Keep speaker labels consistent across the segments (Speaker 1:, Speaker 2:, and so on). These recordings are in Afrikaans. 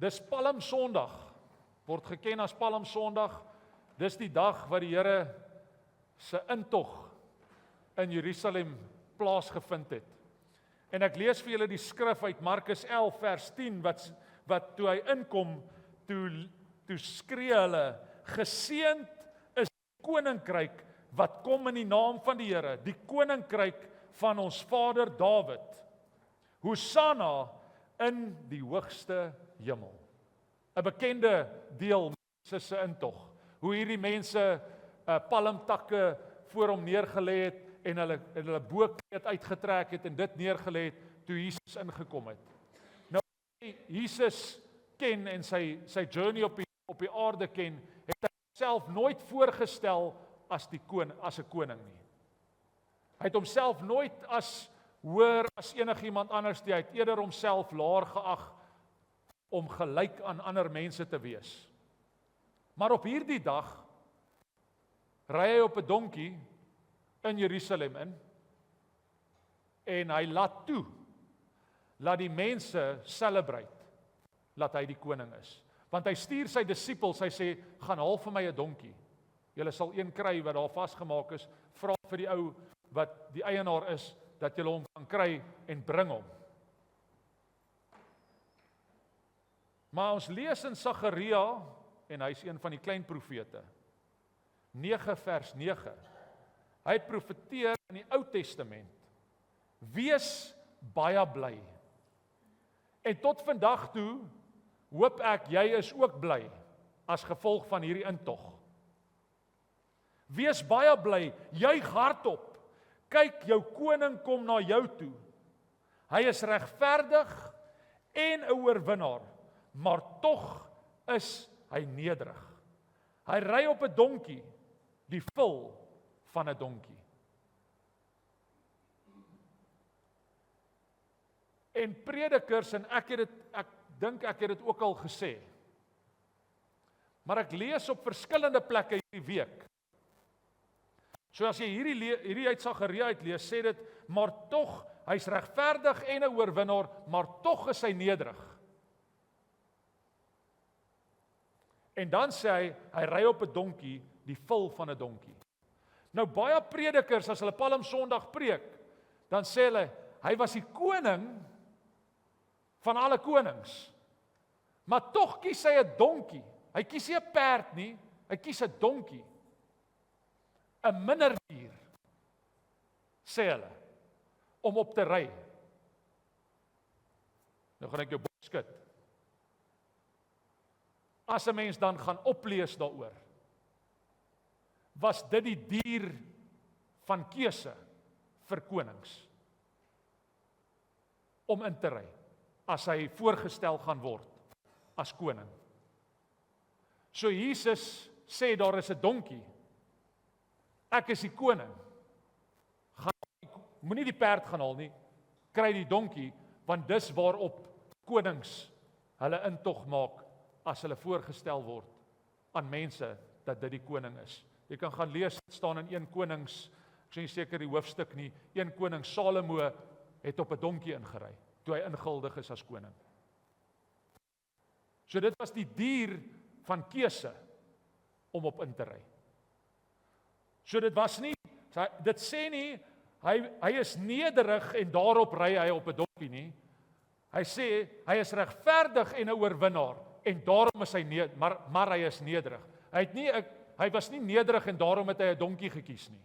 Speaker 1: Dis Palmsondag, word geken as Palmsondag. Dis die dag wat die Here se intog in Jerusalem plaasgevind het. En ek lees vir julle die skrif uit Markus 11 vers 10 wat toe hy inkom, toe skree hulle: "Geseënd is die koninkryk wat kom in die naam van die Here, die koninkryk van ons Vader Dawid. Hosanna in die hoogste hemel." 'n bekende deel Jesus se intog. Hoe hierdie mense palmtakke voor hom neergelê het en hulle bokkleed uitgetrek het en dit neergelê het toe Jesus ingekom het. Nou Jesus ken en sy journey op die aarde ken, het hy homself nooit voorgestel as 'n koning nie. Hy het homself nooit as hoër as enigiemand anders nie. Hy het eerder homself laer geag om gelyk aan ander mense te wees. Maar op hierdie dag ry hy op 'n donkie in Jerusalem in en hy laat toe dat die mense celebrate dat hy die koning is. Want hy stuur sy disippels, hy sê, gaan haal vir my 'n donkie. Julle sal een kry wat daar vasgemaak is, vra vir die ou wat die eienaar is, dat julle hom kan kry en bring hom. Maar ons lees in Sagaria, en hy is een van die klein profete, 9 vers 9. Hy het profeteer in die Ou Testament: wees baie bly. En tot vandag toe hoop ek jy is ook bly as gevolg van hierdie intog. Wees baie bly, juig hardop. Kyk, jou koning kom na jou toe. Hy is regverdig en 'n oorwinnaar, maar tog is hy nederig. Hy ry op 'n donkie, die vul van 'n donkie. En predikers, en ek dink ek het dit ook al gesê, maar ek lees op verskillende plekke hierdie week. So as jy hierdie uit Sagaria uitlees, sê dit, maar tog, hy's regverdig en 'n oorwinnaar, maar tog is hy nederig. En dan sê hy ry op 'n donkie, die vul van 'n donkie. Nou baie predikers, as hulle Palmsondag preek, dan sê hulle, hy was die koning van alle konings. Maar tog kies hy 'n donkie. Hy kies nie 'n perd nie, hy kies 'n donkie. 'n minder dier, sê hulle, om op te ry. Nou gaan ek jou bok skud. As 'n mens dan gaan oplees daaroor, was dit die dier van keuse vir konings om in te ry, as hy voorgestel gaan word as koning. So Jesus sê daar is 'n donkie. Ek is die koning. Moenie die perd gaan haal nie, kry die donkie, want dis waarop konings hulle intog maak as hulle voorgestel word aan mense dat dit die koning is. Jy kan gaan lees, dit staan in 1 Konings, ek is nie seker die hoofstuk nie, 1 Koning Salomo het op 'n donkie ingery, toe hy ingehuldig is as koning. So dit was die dier van keuse om op in te ry. So dit was nie, dit sê nie, hy is nederig en daarop ry hy op 'n donkie nie. Hy sê, hy is regverdig en 'n oorwinnaar, en daarom is hy maar hy is nederig. Hy was nie nederig en daarom het hy 'n donkie gekies nie.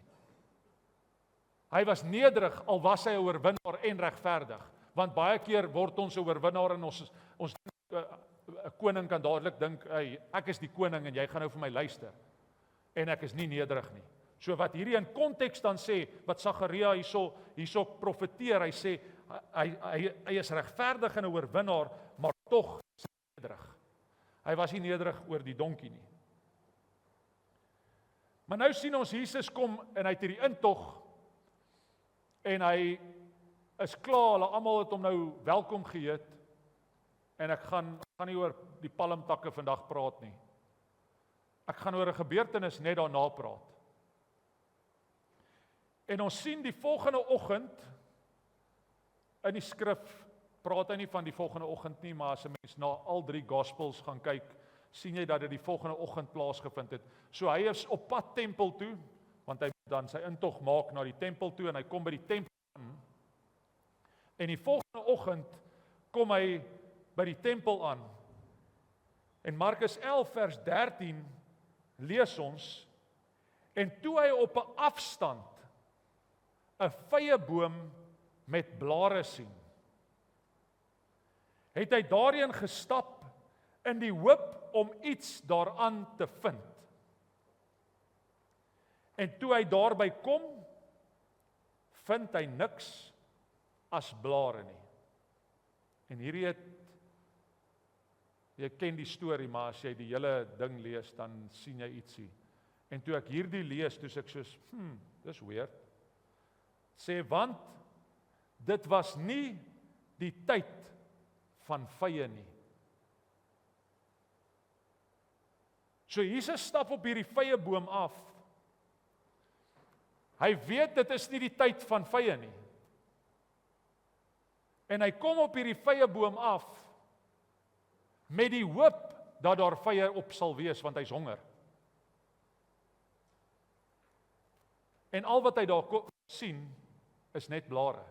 Speaker 1: Hy was nederig, al was hy 'n oorwinnaar en regverdig. Want baie keer word ons 'n oorwinnaar en ons 'n koning kan dadelik dink, hey, ek is die koning en jy gaan nou vir my luister. En ek is nie nederig nie. So wat hierdie in konteks dan sê, wat Sagaria hierso profeteer, hy sê, hy is regverdig en 'n oorwinnaar, maar tog is hy nederig. Hy was nie nederig oor die donkie nie. Maar nou sien ons Jesus kom en hy het hierdie intog en hy is klaar, hulle almal het hom nou welkom geheet en ek gaan nie oor die palmtakke vandag praat nie. Ek gaan oor 'n gebeurtenis net daarna praat. En ons sien die volgende oggend in die skrif praat hy nie van die volgende oggend nie, maar as 'n mens na al 3 Gospels gaan kyk, sien jy dat dit die volgende oggend plaasgevind het. So hy is op pad tempel toe, want hy moet dan sy intog maak na die tempel toe, en hy kom by die tempel aan. En die volgende oggend kom hy by die tempel aan. En Markus 11 vers 13 lees ons, en toe hy op 'n afstand 'n vyeboom met blare sien, het hy daarheen gestap in die hoop om iets daaraan te vind. En toe hy daarby kom, vind hy niks as blare nie. En hierdie jy ken die storie, maar as jy die hele ding lees, dan sien jy ietsie. En toe ek hierdie lees, toe ek soos, dis weird. Sê, want dit was nie die tyd van vye nie. So Jesus stap op hierdie vyeboom af. Hy weet dit is nie die tyd van vye nie. En hy kom op hierdie vyeboom af met die hoop dat daar vye op sal wees, want hy's honger. En al wat hy daar sien, is net blare.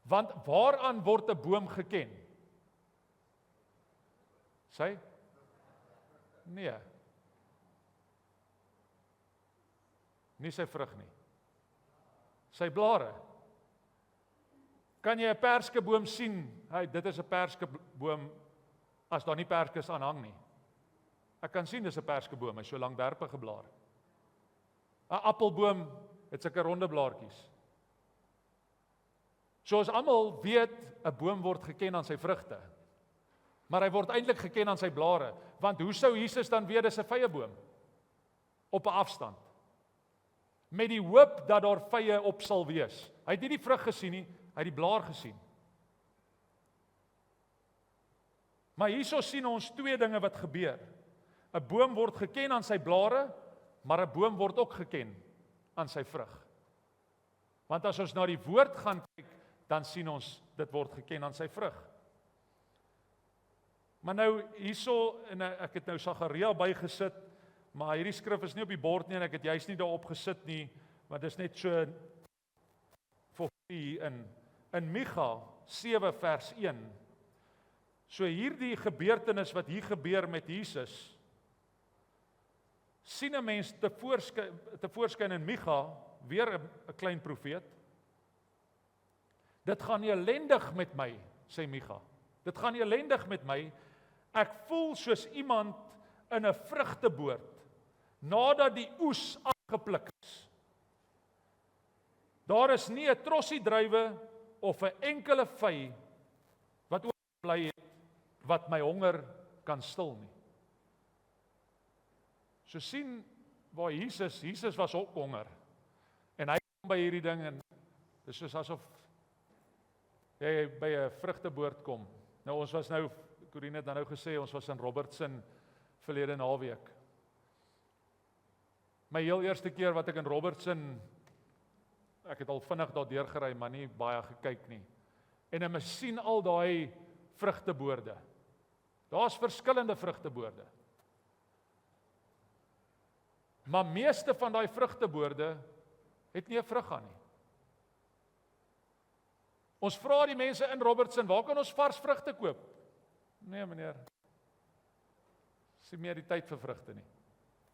Speaker 1: Want waaraan word 'n boom geken? Sy? Nee. Nie sy vrug nie. Sy blare. Kan jy 'n perskeboom sien? Hey, dit is 'n perskeboom as daar nie perskes aan hang nie. Ek kan sien dis 'n perskeboom, hy so langwerpige blaar. 'n Appelboom het sulke ronde blaartjies. Soos almal weet, 'n boom word geken aan sy vrugte. Maar hy word eintlik geken aan sy blare, want hoe sou Jesus dan weet dis 'n vyeboom? Op 'n afstand. Met die hoop dat daar vye op sal wees. Hy het nie die vrug gesien nie, hy het die blaar gesien. Maar hierso sien ons 2 dinge wat gebeur. 'n Boom word geken aan sy blare, maar 'n boom word ook geken aan sy vrug. Want as ons na die woord gaan kyk, dan sien ons dit word geken aan sy vrug. Maar nou hierso, en ek het nou Sagaria bygesit, maar hierdie skrif is nie op die bord nie, en ek het juist nie daarop gesit nie, want dit is net so in Micha 7 vers 1. So hierdie gebeurtenis wat hier gebeur met Jesus, sien 'n mens tevoorskyn in Micha, weer 'n klein profeet. Dit gaan ellendig met my, sê Micha. Dit gaan ellendig met my. Ek voel soos iemand in 'n vrugteboord, nadat die oes afgepluk is. Daar is nie 'n trossie druiwe of 'n enkele vy wat oorbly het, wat my honger kan stil nie. So sien waar Jesus was ook honger. En hy kom by hierdie ding, en dit is soos asof jy by 'n vrugteboord kom. Nou ons was nou, Corine het nou gesê, ons was in Robertson verlede naweek. My heel eerste keer wat ek in Robertson, ek het al vinnig daar deurgery, maar nie baie gekyk nie. En ek sien al daai vrugteboorde. Daar's verskillende vrugteboorde. Maar meeste van daai vrugteboorde het nie 'n vrug aan nie. Ons vra die mense in Robertson, waar kan ons vars vrugte koop? Nee meneer, is nie meer die tyd vir vrugte nie.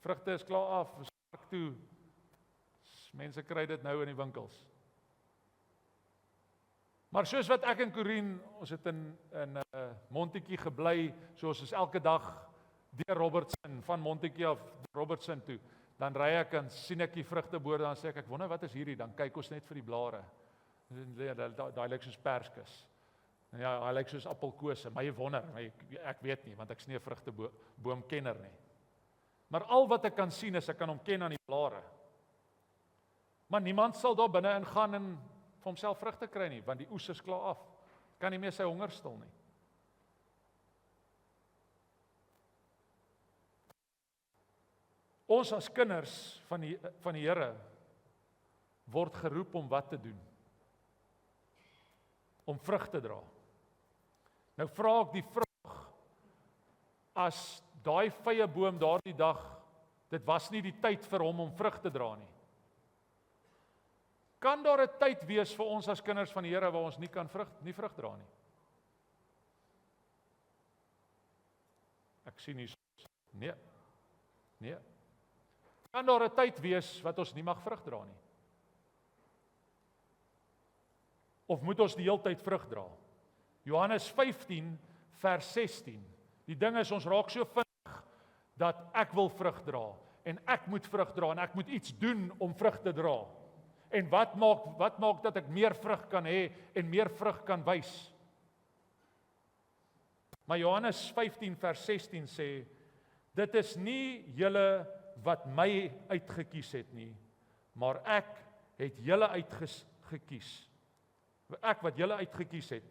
Speaker 1: Vrugte is klaar af, sak toe. Mense kry dit nou in die winkels. Maar soos wat ek en Corine, ons het in Montetjie gebly, soos ons elke dag deur Robertson, van Montetjie af Robertson toe, dan ry ek en sien ek die vrugteboorde, dan sê ek wonder wat is hierdie, dan kyk ons net vir die blare. Daai lyk soos perskes. Ja, hy lyk soos appelkose, maar jy wonder, ek weet nie, want ek is nie 'n vrugteboomkenner nie. Maar al wat ek kan sien is, ek kan hom ken aan die blare. Maar niemand sal daar binne ingaan en vir homself vrugte kry nie, want die oes is klaar af. Kan nie meer sy honger stil nie. Ons as kinders van die Here word geroep om wat te doen? Om vrug te dra. Nou vra ek die vraag, as daai vyeboom daardie dag, dit was nie die tyd vir hom om vrug te dra nie. Kan daar 'n tyd wees vir ons as kinders van die Here waar ons nie kan vrug dra nie? Ek sien nie. Nee. Kan daar 'n tyd wees wat ons nie mag vrug dra nie? Of moet ons die hele tyd vrug dra? Johannes 15 vers 16. Die ding is, ons raak so vinnig dat ek wil vrug dra en ek moet vrug dra en ek moet iets doen om vrug te dra. En wat maak dat ek meer vrug kan hê en meer vrug kan wys? Maar Johannes 15 vers 16 sê, dit is nie julle wat my uitgekies het nie, maar ek het julle uitgekies. Ek wat julle uitgekies het,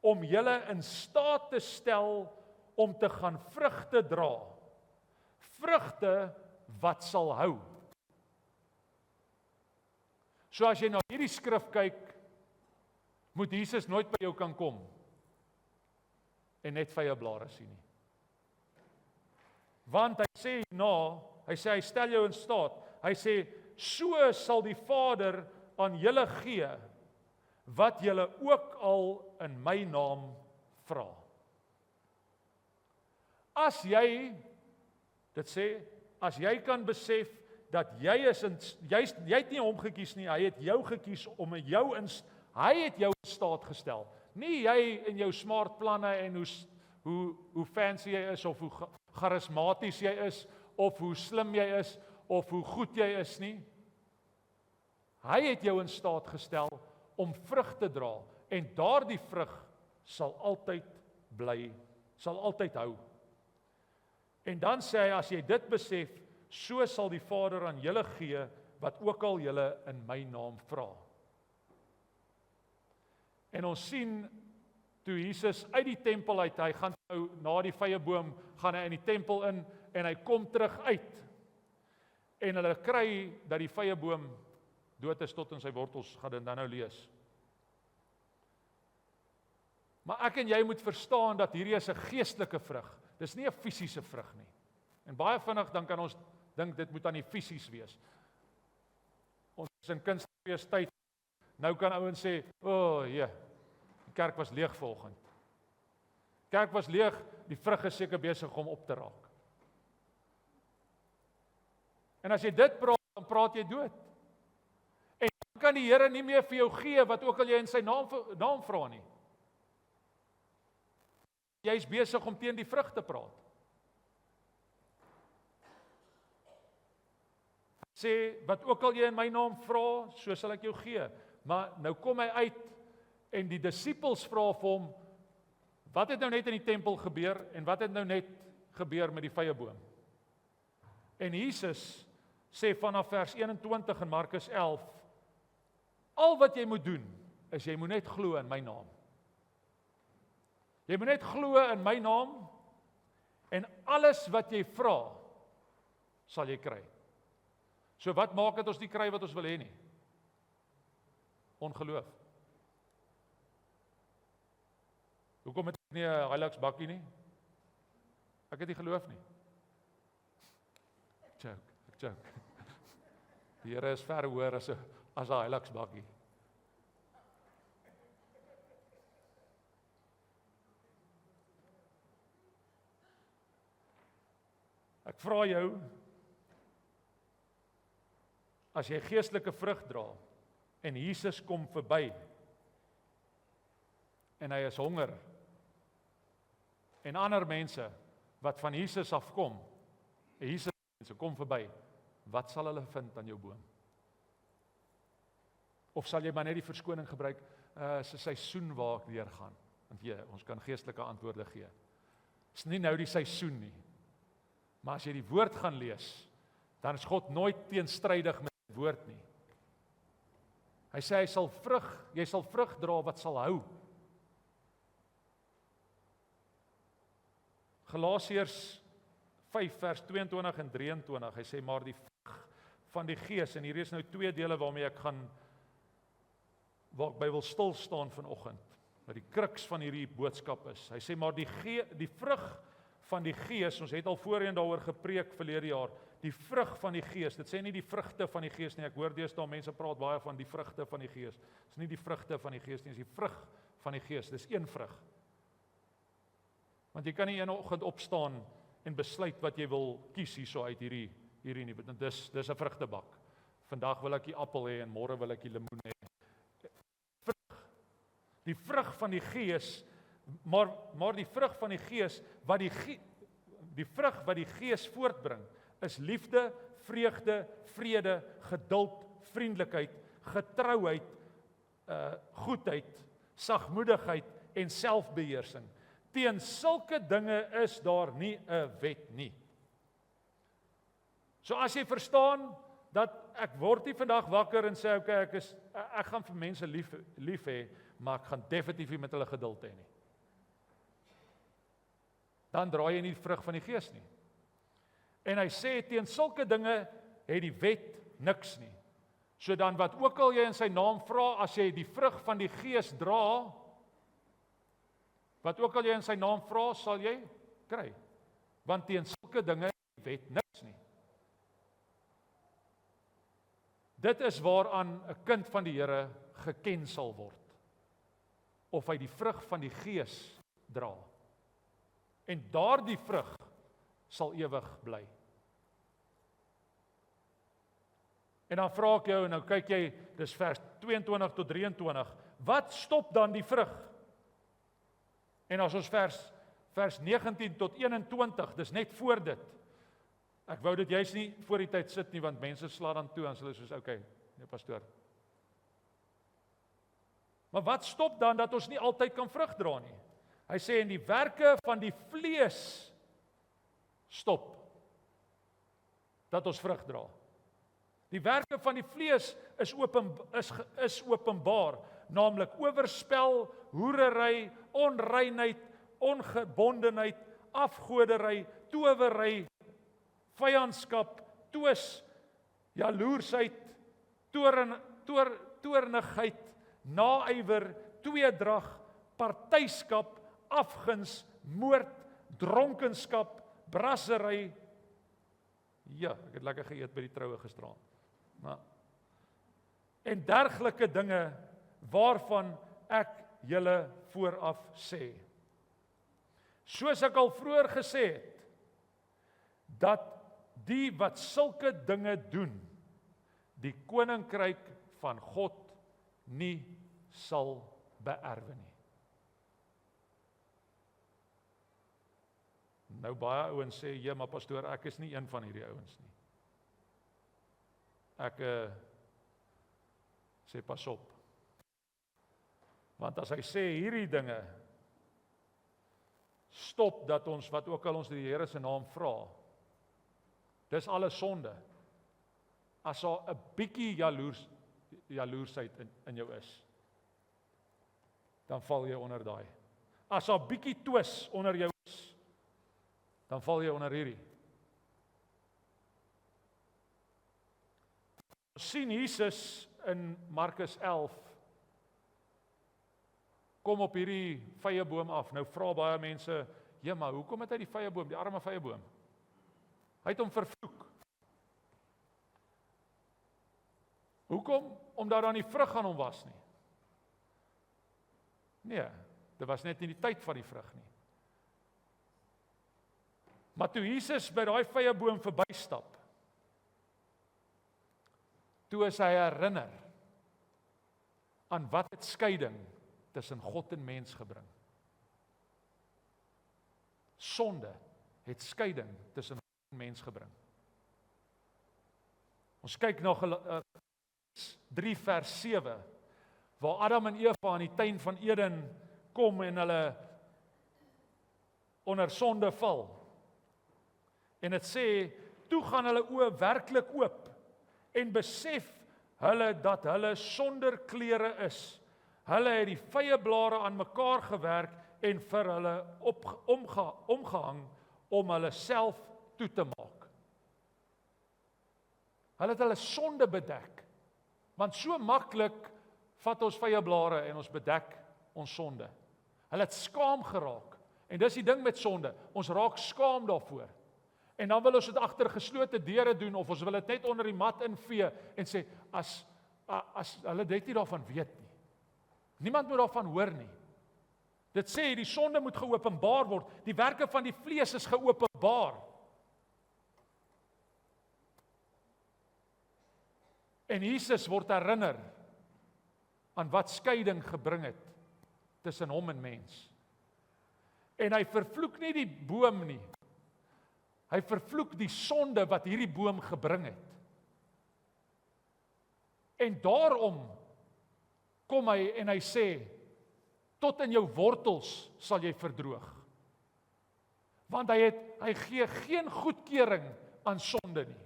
Speaker 1: om julle in staat te stel om te gaan vrugte dra. Vrugte wat sal hou. So as jy na hierdie skrif kyk, moet Jesus nooit by jou kan kom en net vyeblare sien nie. Want hy sê hy stel jou in staat. Hy sê, so sal die Vader aan julle gee, wat julle ook al in my naam vra. As jy kan besef dat jy het nie hom gekies nie, hy het jou gekies om hy het jou in staat gestel. Nie jy en jou smart planne en hoe fancy jy is, of hoe charismaties jy is, of hoe slim jy is, of hoe goed jy is nie. Hy het jou in staat gestel om vrug te dra, en daardie vrug sal altyd bly, sal altyd hou. En dan sê hy, as jy dit besef, so sal die Vader aan julle gee, wat ook al julle in my naam vra. En ons sien, toe Jesus uit die tempel uit, hy gaan nou na die vyeboom, gaan hy in die tempel in, en hy kom terug uit, en hulle kry dat die vyeboom dood is tot in sy wortels, gaan dit dan nou lees. Maar ek en jy moet verstaan dat hierdie is 'n geestelike vrug, dis nie 'n fisiese vrug nie. En baie vinnig dan kan ons dink dit moet aan die fisies wees. Ons is in Kunstefeestyd, nou kan ouens sê, die kerk was leeg vanoggend. Kerk was leeg, die vrug is seker besig om op te raak. En as jy dit praat, dan praat jy dood. En dan kan die Here nie meer vir jou gee wat ook al jy in sy naam vra nie. Jy is besig om teen die vrug te praat. Sê, wat ook al jy in my naam vra, so sal ek jou gee. Maar nou kom hy uit, en die disippels vra vir hom, wat het nou net in die tempel gebeur, en wat het nou net gebeur met die vyeboom? En Jesus sê vanaf vers 21 in Markus 11, al wat jy moet doen, is jy moet net glo in my naam. Jy moet net glo in my naam, en alles wat jy vra, sal jy kry. So wat maak dit ons nie kry wat ons wil hê nie? Ongeloof. Hoekom het ek nie 'n Hilux bakkie nie? Ek het nie geloof nie. Ek joke. Die Here is ver hoër as 'n Hilux bakkie. Ek vra jou, as jy geestelike vrug dra, en Jesus kom verby, en hy is honger, en ander mense, wat van Jesus afkom, en Jesus mense kom verby, wat sal hulle vind aan jou boom? Of sal jy maar net die verskoning gebruik, is 'n seisoen waar ek deurgaan? Want ons kan geestelike antwoorde gee. Is nie nou die seisoen nie. Maar as jy die woord gaan lees, dan is God nooit teenstrydig met die woord nie. Hy sê jy sal vrug dra wat sal hou. Galasiërs 5 vers 22 en 23, hy sê, maar die vrug van die Gees, en hier is nou 2 dele waar ek by wil stil staan vanoggend. wat die kruks van hierdie boodskap is. Hy sê maar die vrug van die Gees, ons het al voorheen daaroor gepreek verlede jaar, die vrug van die Gees, dit sê nie die vrugte van die Gees nie, ek hoor deesdae mense praat baie van die vrugte van die Gees, dit is nie die vrugte van die Gees nie, dit is die vrug van die Gees, dis een vrug. Want jy kan nie een oggend opstaan en besluit wat jy wil kies hierso uit hierdie nie, want dis 'n vrugtebak. Vandag wil ek die appel hê en môre wil ek die lemoen hê. Die vrug van die Gees, maar die vrug van die Gees die vrug wat die Gees voortbring is liefde, vreugde, vrede, geduld, vriendelikheid, getrouheid, goedheid, sagmoedigheid en selfbeheersing. Teen sulke dinge is daar nie 'n wet nie. So as jy verstaan dat ek word nie vandag wakker en sê okay, ek gaan vir mense lief hê, maar ek gaan definitief nie met hulle geduld hê nie. Dan draai jy nie die vrug van die Gees nie. En hy sê teen sulke dinge het die wet niks nie. So dan wat ook al jy in sy naam vra, as jy die vrug van die Gees dra, wat ook al jy in sy naam vra, sal jy kry. Want teen sulke dinge het die wet niks nie. Dit is waaraan 'n kind van die Here geken sal word. Of hy die vrug van die Gees dra. En daardie vrug sal ewig bly. En dan vra ek jou, en nou kyk jy, dis vers 22 tot 23, wat stop dan die vrug? En as ons vers 19 tot 21, dis net voor dit. Ek wou dit juist nie voor die tyd sit nie, want mense sla dan toe, en hulle soos, okay, nee pastoor. Maar wat stop dan, dat ons nie altyd kan vrug dra nie? Hy sê, en die werke van die vlees stop, dat ons vrug dra. Die werke van die vlees is openbaar, naamlik oorspel, hoerery, onreinheid, ongebondenheid, afgodery, towery, vyandskap, twis, jaloersheid, toornigheid, naaiwer, tweedrag, partyskap, afguns, moord, dronkenskap, brassery. Ja, ek het lekker geëet by die troue gisteraand. En dergelike dinge waarvan ek julle vooraf sê. Soos ek al vroeër gesê het, dat die wat sulke dinge doen, die koninkryk van God nie sal beerwe nie. Nou baie ouens sê, ja, maar pastoor, ek is nie een van hierdie ouens nie. Ek sê pas op. Want as hy sê hierdie dinge, stop dat ons, wat ook al ons die Here se naam vra, dis alles sonde. As daar 'n bietjie jaloersheid in jou is, dan val jy onder daai. As daar 'n bietjie twis onder jou is, dan val jy onder hierdie. Ons sien Jesus in Markus 11 kom op hierdie vyeboom af. Nou vra baie mense, ja, maar hoekom het hy die vyeboom, die arme vyeboom? Hy het hom vervloek. Hoekom? Omdat daar nie vrug aan hom was nie. Nee, dit was net nie die tyd van die vrug nie. Maar toe Jesus by daai vyeboom verbystap, toe is hy herinner aan wat het skeiding tussen God en mens gebring. Sonde het skeiding tussen God en mens gebring. Ons kyk na 3 vers 7, waar Adam en Eva in die tuin van Eden kom en hulle onder sonde val. En dit sê, toe gaan hulle oë werklik oop en besef hulle dat hulle sonder klere is. Hulle het die vyeblare aan mekaar gewerk en vir hulle omgehang om hulle self toe te maak. Hulle het hulle sonde bedek. Want so maklik vat ons vyeblare en ons bedek ons sonde. Hulle het skaam geraak. En dis die ding met sonde, ons raak skaam daarvoor. En dan wil ons dit agter geslote deure doen, of ons wil dit net onder die mat invee, en sê, as hulle dit nie daarvan weet nie. Niemand moet daarvan hoor nie. Dit sê, die sonde moet geopenbaar word, die werke van die vlees is geopenbaar. En Jesus word herinner aan wat skeiding gebring het tussen hom en mens. En hy vervloek nie die boom nie. Hy vervloek die sonde wat hierdie boom gebring het. En daarom kom hy en hy sê, tot in jou wortels sal jy verdroog. Want hy gee geen goedkeuring aan sonde nie.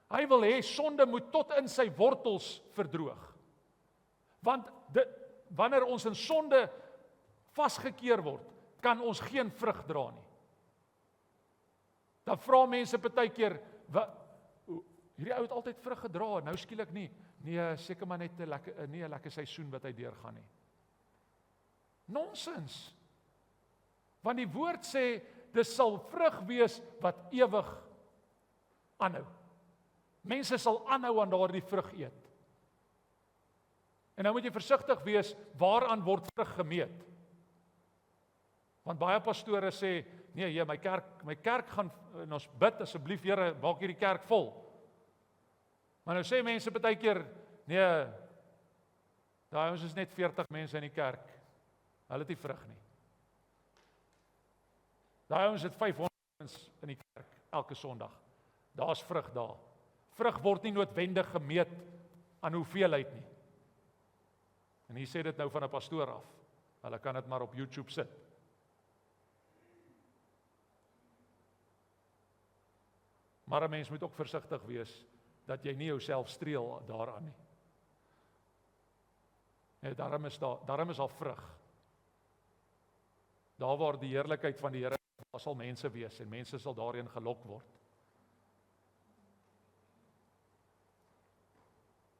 Speaker 1: Hy wil hê sonde moet tot in sy wortels verdroog. Want wanneer ons in sonde vasgekeer word, kan ons geen vrug dra nie. Dan vra mense partykeer, hierdie ou het altyd vrug gedra, nou skielik nie. Nee, seker maar net 'n lekker seisoen wat hy deurgaan nie. Nonsens. Want die woord sê, dis sal vrug wees wat ewig aanhou. Mense sal aanhou aan daardie vrug eet. En nou moet jy versigtig wees, waaraan word vrug gemeet? Want baie pastore sê, nee, my kerk gaan, en ons bid asseblief, Here, maak hierdie kerk vol. Maar nou sê mense partykeer, nee, daai ons is net 40 mense in die kerk. Hulle het nie vrug nie. Daai ons het 500 mense in die kerk elke Sondag. Daar's vrug daar. Vrug word nie noodwendig gemeet aan hoeveelheid nie. En hier sê dit nou van 'n pastoor af. Hulle kan dit maar op YouTube sit. Maar 'n mens moet ook versigtig wees dat jy nie jouself streel daaraan nie. Nee, daarom is daar vrug. Daar waar die heerlikheid van die Here, daar sal mense wees en mense sal daarin gelok word.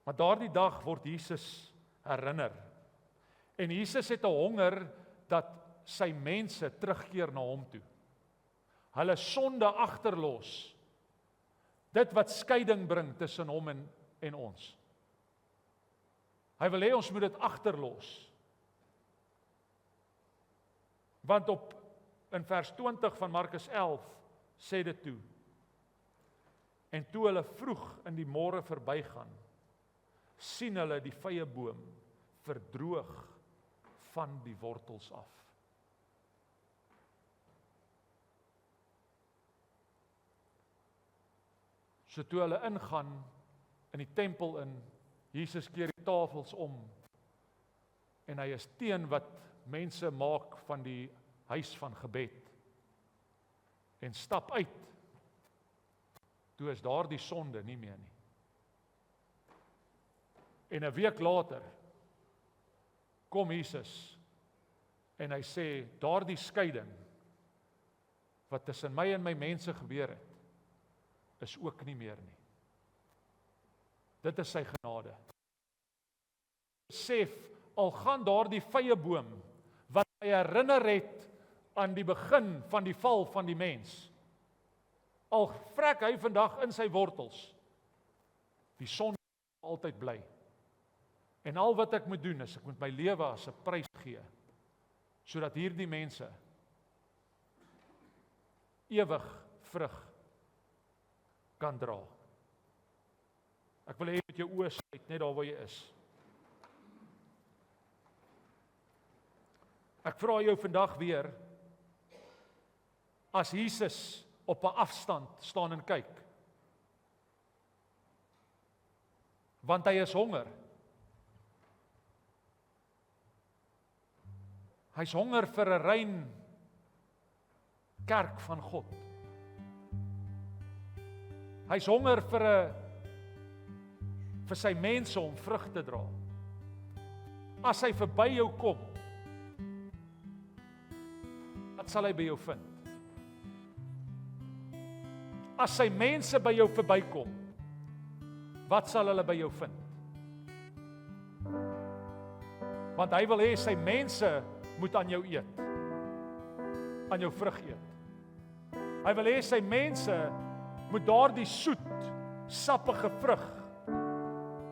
Speaker 1: Maar daardie dag word Jesus herinner. En Jesus het 'n honger dat sy mense terugkeer na hom toe. Hulle sonde agterlos. Dit wat skeiding bring tussen hom en ons. Hy wil hê ons moet dit agterlos. Want in vers 20 van Markus 11 sê dit toe. En toe hulle vroeg in die môre verbygaan, sien hulle die vrye boom verdroog van die wortels af. So toe hulle ingaan in die tempel in, Jesus keer die tafels om en hy is teen wat mense maak van die huis van gebed en stap uit. Toe is daar die sonde nie meer nie. En 'n week later kom Jesus en hy sê, daardie skeiding wat tussen my en my mense gebeur het, is ook nie meer nie. Dit is sy genade. Besef, al gaan daardie vrye boom, wat hy herinner het aan die begin van die val van die mens, al vrek hy vandag in sy wortels, die sonde sal altyd bly. En al wat ek moet doen is, ek moet my lewe as 'n prys gee, sodat hierdie mense ewig vrug kan dra. Ek wil hê met jou oë sluit, net daar waar jy is. Ek vra jou vandag weer, as Jesus op 'n afstand staan en kyk, want hy is honger. Hy's honger vir 'n rein kerk van God. Hy's honger vir sy mense om vrug te dra. As hy verby jou kom, wat sal hy by jou vind? As sy mense by jou verbykom, wat sal hulle by jou vind? Want hy wil hê sy mense moet aan jou eet. Aan jou vrug eet. Hy wil hê sy mense moet daardie soet, sappige vrug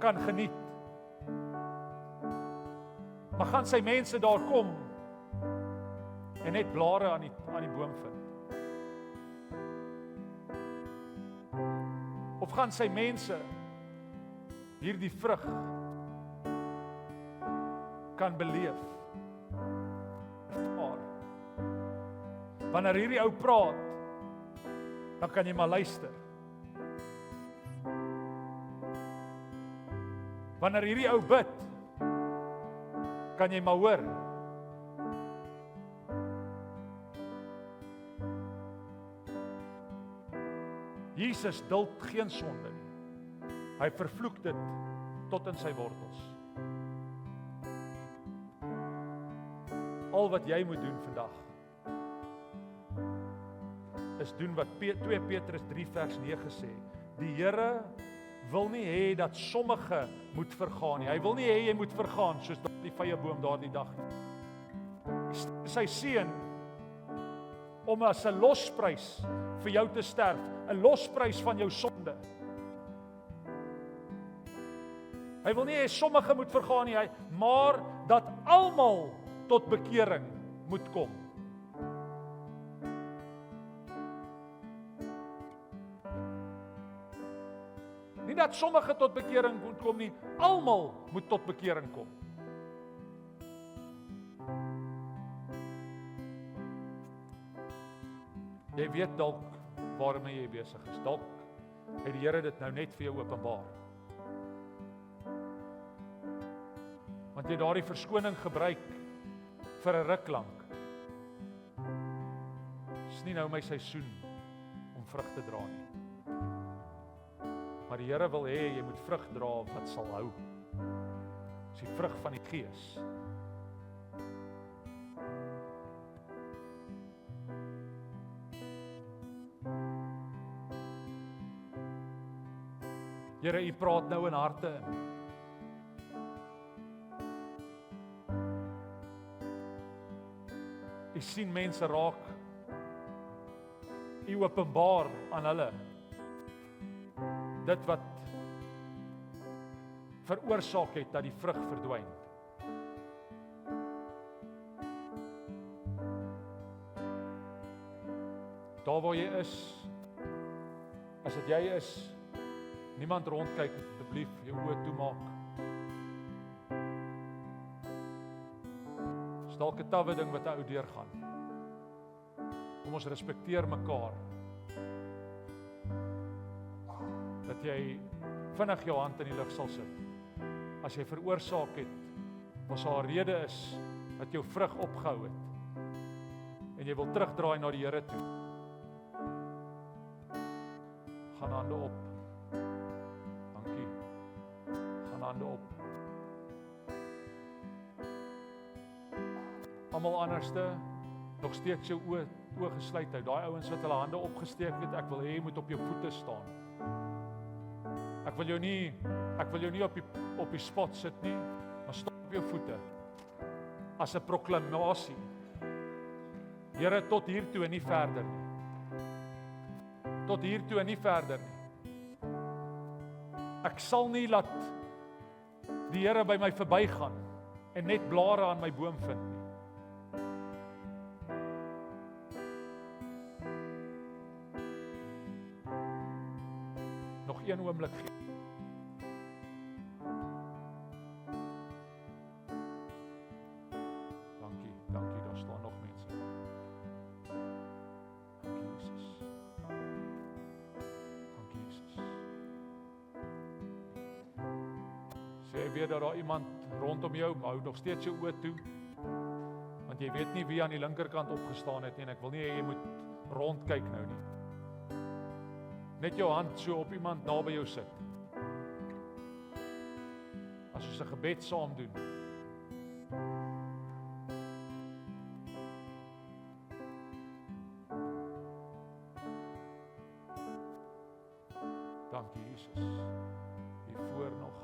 Speaker 1: kan geniet. Maar gaan sy mense daar kom en net blare aan die boom vind? Of gaan sy mense hierdie vrug kan beleef? Ervaar. Wanneer hierdie ou praat, dan kan jy maar luister. Wanneer hierdie ou bid, kan jy maar hoor. Jesus duld geen sonde nie. Hy vervloek dit tot in sy wortels. Al wat jy moet doen vandag, is doen wat 2 Petrus 3 vers 9 sê. Die Here wil nie hê dat sommige moet vergaan nie. Hy wil nie hê jy moet vergaan soos die vyeboom daardie dag nie. Sy seun om as 'n losprys vir jou te sterf, 'n losprys van jou sonde. Hy wil nie hê sommige moet vergaan nie, maar dat almal tot bekering moet kom. Nie dat sommige tot bekering moet kom nie, almal moet tot bekering kom. Jy weet dalk waarmee jy besig is. Dalk het die Here dit nou net vir jou openbaar. Want jy daardie verskoning gebruik vir 'n ruk lank. Dis nie nou my seisoen om vrug te dra nie. Maar die Here wil hê jy moet vrug dra wat sal hou. Dis die vrug van die Gees. Here, U praat nou in harte in. U sien mense raak. U openbaar aan hulle dit wat veroorsaak het dat die vrug verdwyn. Daar waar jy is, as dit jy is, niemand rondkyk, asseblief jou oë toemaak. Dis dalk 'n tawwe ding wat 'n ou deurgaan. Kom ons respekteer mekaar. Dat jy vinnig jou hand in die lug sal sit. As jy veroorsaak het, was daar 'n rede is dat jou vrug opgehou het. En jy wil terugdraai na die Here toe. Gaan hande op. Dankie. Gaan hande op. Almal anderste, nog steeds jou oë gesluit hou. Daai ouens wat hulle hande opgesteek het, ek wil hê jy moet op jou voete staan. Ek wil jou nie op die spot sit nie, maar staan op jou voete. As 'n proklamasie. Here, tot hier toe en nie verder nie. Tot hier toe en nie verder nie. Ek sal nie laat die Here by my verbygaan en net blare aan my boom vind nie. Nog een oomblik gee. Dankie, daar staan nog mense. Dankie Jesus. Dankie Jesus. Sê weer dat daar iemand rondom jou, hou nog steeds jou oë toe. Want jy weet nie wie aan die linkerkant opgestaan het nie en ek wil nie hê jy moet rondkyk nou nie. Net jou hand so op iemand naby jou sit. As ons 'n gebed saam doen. Dankie Jesus. Hier voor nog.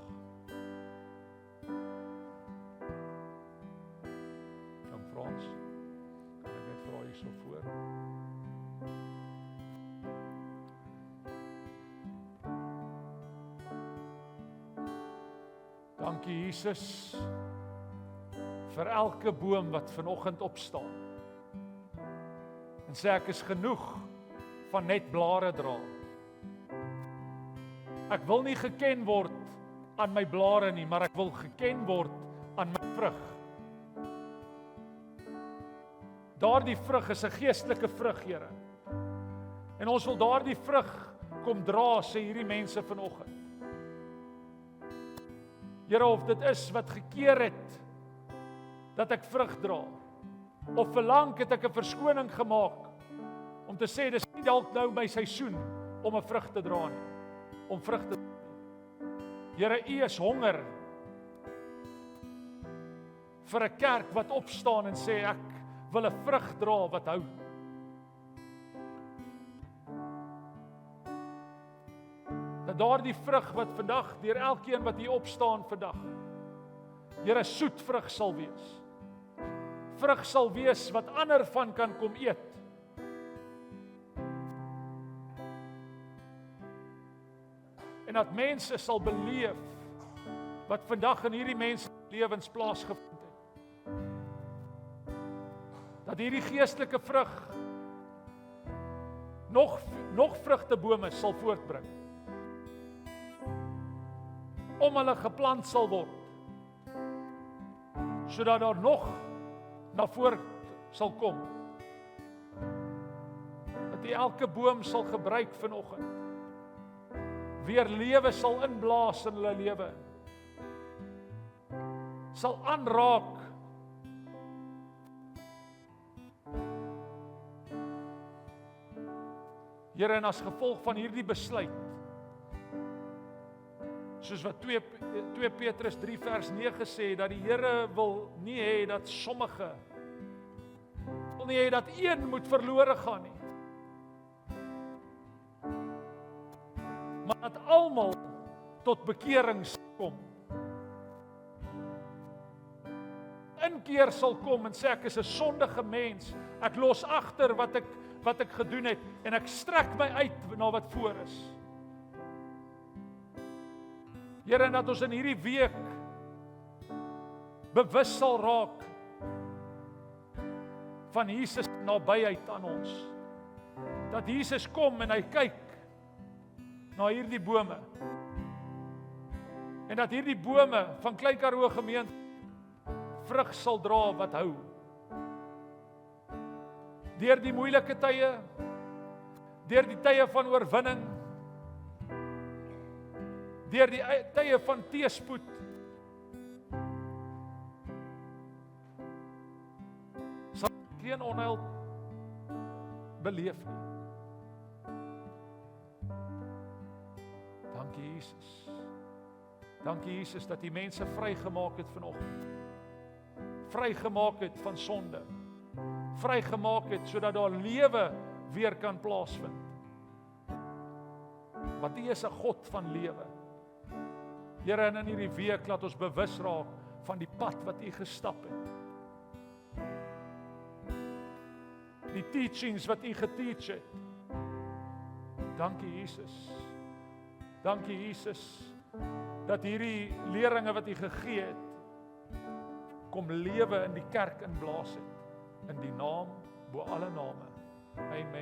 Speaker 1: Dankie Jesus vir elke boom wat vanoggend opstaan. En sê ek is genoeg van net blare dra. Ek wil nie geken word aan my blare nie, maar ek wil geken word aan my vrug. Daardie vrug is 'n geestelike vrug, Here. En ons wil daardie vrug kom dra, sê hierdie mense vanoggend. Here, of dit is wat gekeer het dat ek vrug dra, of verlang het ek 'n verskoning gemaak om te sê dis nie dalk nou my seisoen om 'n vrug te dra nie, om vrug te dra. Here, U is honger vir 'n kerk wat opstaan en sê ek wil 'n vrug dra wat hou. Dat daardie vrug wat vandag deur elkeen wat hier opstaan vandag, Here, soet vrug sal wees. Vrug sal wees wat ander van kan kom eet. En dat mense sal beleef wat vandag in hierdie mense lewens plaasgevind het. Dat hierdie geestelike vrug nog vrugtebome sal voortbring. Om hulle geplant sal word, sodat daar nog na vore sal kom. Dat jy elke boom sal gebruik vanoggend. Weer lewe sal inblaas in hulle lewe. Sal aanraak. Here, en as gevolg van hierdie besluit, soos wat 2 Petrus 3 vers 9 sê, dat die Here wil nie hê dat sommige, wil nie hê dat een moet verlore gaan nie, maar dat almal tot bekering sal kom. Inkeer sal kom en sê ek is 'n sondige mens, ek los agter wat ek gedoen het en ek strek my uit na wat voor is. Here, en dat ons in hierdie week bewus sal raak van Jesus nabyheid aan ons. Dat Jesus kom en hy kyk na hierdie bome. En dat hierdie bome van Klein Karoo gemeente vrug sal dra wat hou. Deur die moeilike tye, deur die tye van oorwinning, deur die tye van teëspoed, sal geen onheil beleef nie. Dankie Jesus. Dankie Jesus dat die mense vrygemaak het vanoggend. Vrygemaak het van sonde. Vrygemaak het sodat daar lewe weer kan plaasvind. Want U is 'n God van lewe. Here, in hierdie week laat ons bewus raak van die pad wat U gestap het. Die teachings wat U geteach het. Dankie Jesus. Dankie Jesus dat hierdie leringe wat U gegee het kom lewe in die kerk inblaas het. In die naam bo alle name. Amen.